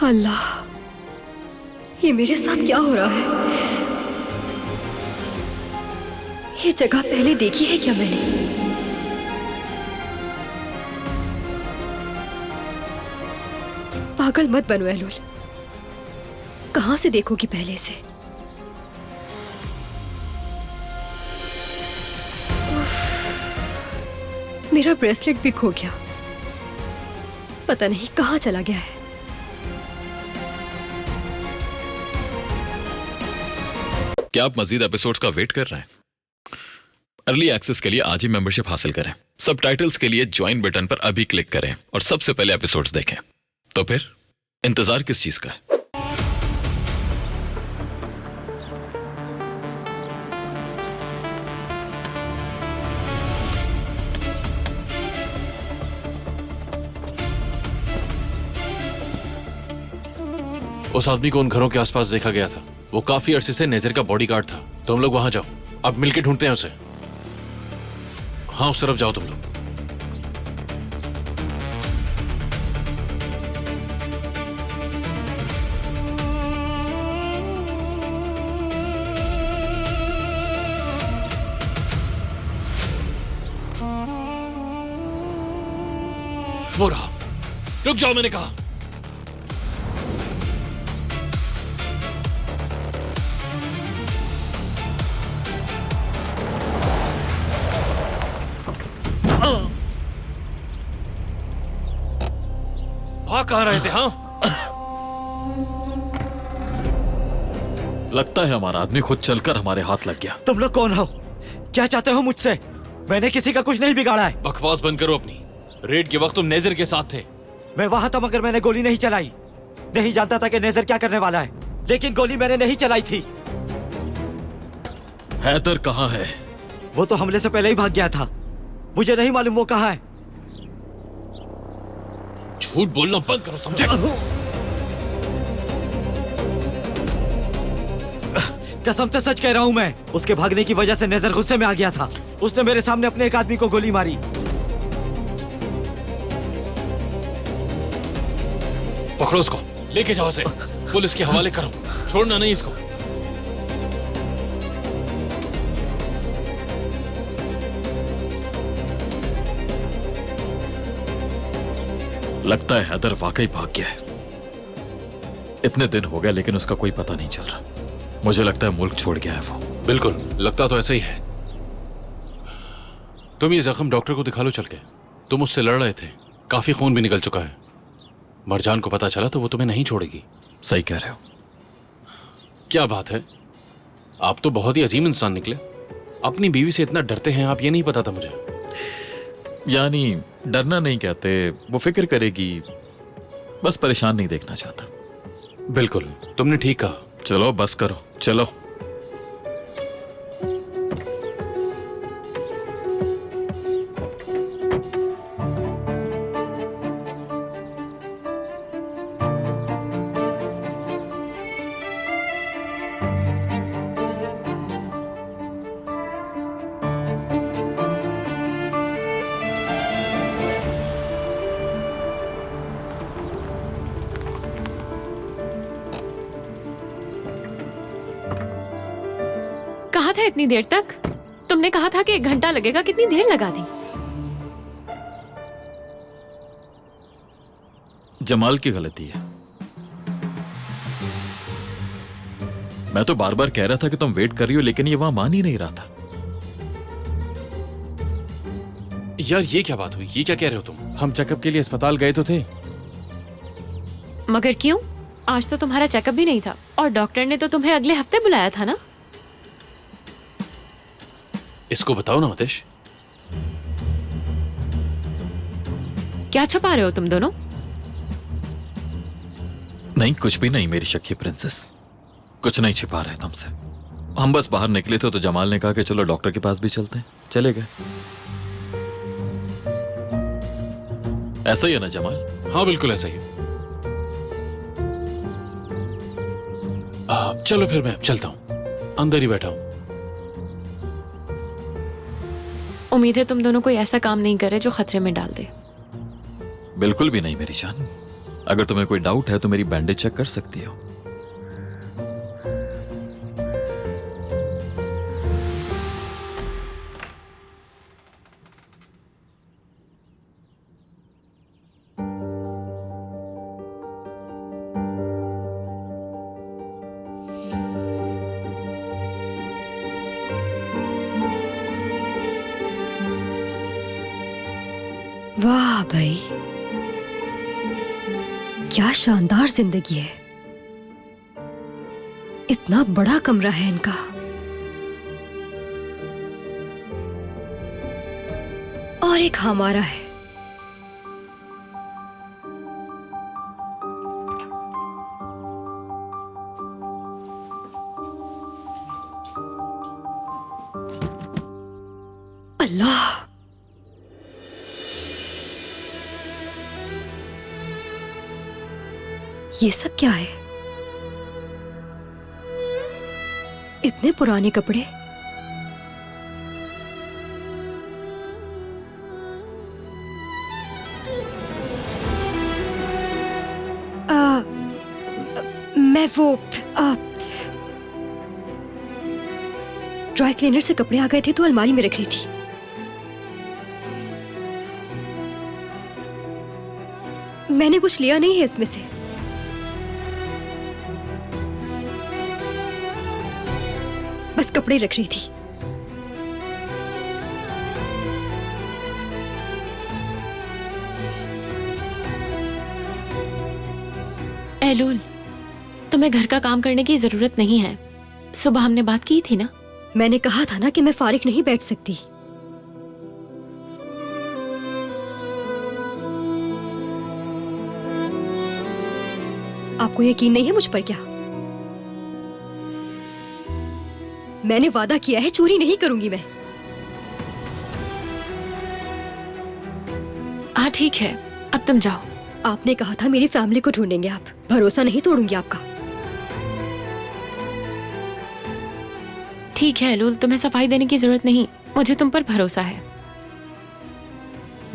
अल्लाह, ये मेरे साथ क्या हो रहा है? ये जगह पहले देखी है क्या मैंने? पागल मत बनो एलुल, कहां से देखोगी पहले से? मेरा ब्रेसलेट भी खो गया, पता नहीं कहां चला गया है। क्या आप मजीद एपिसोड्स का वेट कर रहे हैं? अर्ली एक्सेस के लिए आज ही मेंबरशिप हासिल करें। सबटाइटल्स के लिए ज्वाइन बटन पर अभी क्लिक करें और सबसे पहले एपिसोड्स देखें। तो फिर इंतजार किस चीज का है? उस आदमी को उन घरों के आसपास देखा गया था। वो काफी अरसे से नेजर का बॉडीगार्ड था। तुम लोग वहां जाओ, अब मिलके ढूंढते हैं उसे। हाँ, उस तरफ जाओ तुम लोग। वो रहा, रुक जाओ मैंने कहा। भाग कहाँ रहे थे? हाँ, लगता है हमारा आदमी खुद चलकर हमारे हाथ लग गया। तुम लोग कौन हो? क्या चाहते हो मुझसे? मैंने किसी का कुछ नहीं बिगाड़ा है। बकवास बंद करो अपनी। रेड के वक्त तुम नेजर के साथ थे। मैं वहां था मगर मैंने गोली नहीं चलाई। नहीं जानता था कि नेजर क्या करने वाला है, लेकिन गोली मैंने नहीं चलाई थी। हैदर कहाँ है? वो तो हमले से पहले ही भाग गया था। मुझे नहीं मालूम वो कहाँ है। झूठ बोलना बंद करो, समझे? कसम से सच कह रहा हूं मैं। उसके भागने की वजह से नेजर गुस्से में आ गया था। उसने मेरे सामने अपने एक आदमी को गोली मारी। पकड़ो उसको, लेके जाओ उसे, पुलिस के हवाले करो। छोड़ना नहीं इसको। लगता है हैदर वाकई भाग गया है। इतने दिन हो गए लेकिन उसका कोई पता नहीं चल रहा। मुझे लगता है मुल्क छोड़ गया है वो। बिल्कुल, लगता तो ऐसा ही है। तुम ये जख्म डॉक्टर को दिखा लो चल के। तुम उससे लड़ रहे थे, काफी खून भी निकल चुका है। मरजान को पता चला तो वो तुम्हें नहीं छोड़ेगी। सही कह रहे हो। क्या बात है, आप तो बहुत ही अजीम इंसान निकले। अपनी बीवी से इतना डरते हैं आप, ये नहीं पता था मुझे। यानी डरना नहीं कहते, वो फिक्र करेगी, बस परेशान नहीं देखना चाहता। बिल्कुल, तुमने ठीक कहा। चलो बस करो, चलो। कहा था इतनी देर तक? तुमने कहा था कि 1 घंटा लगेगा, कितनी देर लगा दी? जमाल की गलती है। मैं तो बार बार कह रहा था कि तुम वेट कर रही हो, लेकिन ये वहां मान ही नहीं रहा था। यार ये क्या बात हुई? ये क्या कह रहे हो तुम? हम चेकअप के लिए अस्पताल गए तो थे। मगर क्यों? आज तो तुम्हारा चेकअप भी नहीं था और डॉक्टर ने तो तुम्हें अगले हफ्ते बुलाया था ना। इसको बताओ ना आतिश। क्या छुपा रहे हो तुम दोनों? नहीं, कुछ भी नहीं मेरी शक्की प्रिंसेस, कुछ नहीं छिपा रहे तुमसे। हम बस बाहर निकले थे तो जमाल ने कहा कि चलो डॉक्टर के पास भी चलते हैं। चले गए। ऐसा ही है ना जमाल? हाँ बिल्कुल ऐसा ही। चलो फिर मैं चलता हूँ, अंदर ही बैठा हूँ। उम्मीद है तुम दोनों कोई ऐसा काम नहीं करे जो खतरे में डाल दे। बिल्कुल भी नहीं मेरी जान। अगर तुम्हें कोई डाउट है तो मेरी बैंडेज चेक कर सकती हो। वाह भाई, क्या शानदार जिंदगी है। इतना बड़ा कमरा है इनका। और एक हमारा है। अल्लाह, ये सब क्या है? इतने पुराने कपड़े। मैं वो ड्राई क्लीनर से कपड़े आ गए थे तो अलमारी में रख रही थी। मैंने कुछ लिया नहीं है इसमें से। बस कपड़े रख रही थी। एलूल, तुम्हें घर का काम करने की जरूरत नहीं है। सुबह हमने बात की थी ना। मैंने कहा था ना कि मैं फारिग नहीं बैठ सकती। आपको यकीन नहीं है मुझ पर क्या? मैंने वादा किया है चोरी नहीं करूंगी मैं। हाँ ठीक है, अब तुम जाओ। आपने कहा था मेरी फैमिली को ढूंढेंगे आप। भरोसा नहीं तोड़ूंगी आपका। ठीक है एलूल, तुम्हें सफाई देने की जरूरत नहीं। मुझे तुम पर भरोसा है।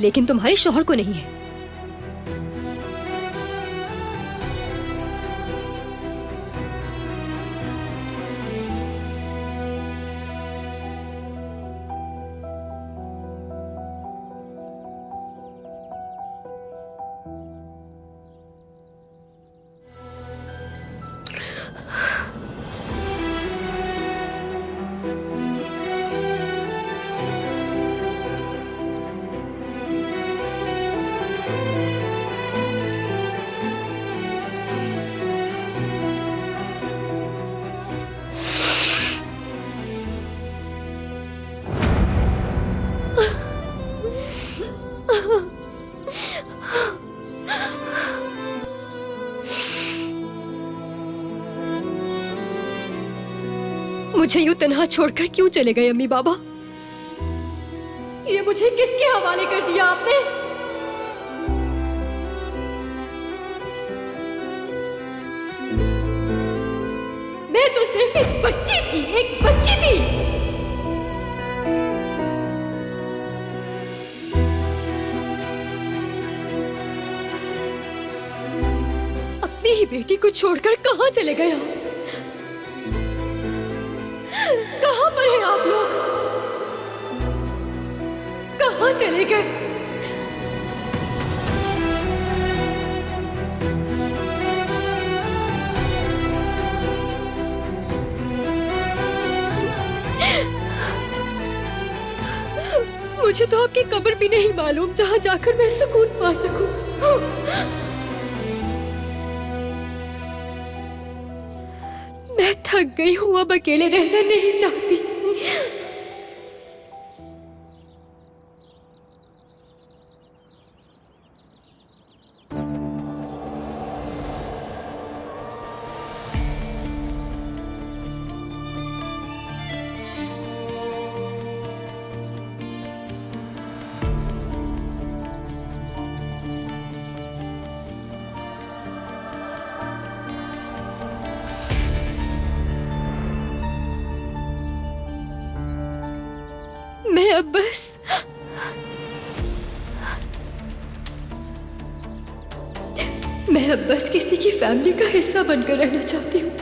लेकिन तुम्हारे शौहर को नहीं है। मुझे यूं तन्हा छोड़कर क्यों चले गए अम्मी बाबा? ये मुझे किसके हवाले कर दिया आपने? मैं तो सिर्फ एक बच्ची थी, एक बच्ची थी। अपनी ही बेटी को छोड़कर कहां चले गए आप? कहां पर हैं आप लोग? कहां चले गए? मुझे तो आपकी कब्र भी नहीं मालूम जहां जाकर मैं सुकून पा सकूं। मैं थक गई हूं, अब अकेले रहना नहीं चाहती। मैं अब मैं अब बस किसी की फैमिली का हिस्सा बनकर रहना चाहती हूँ।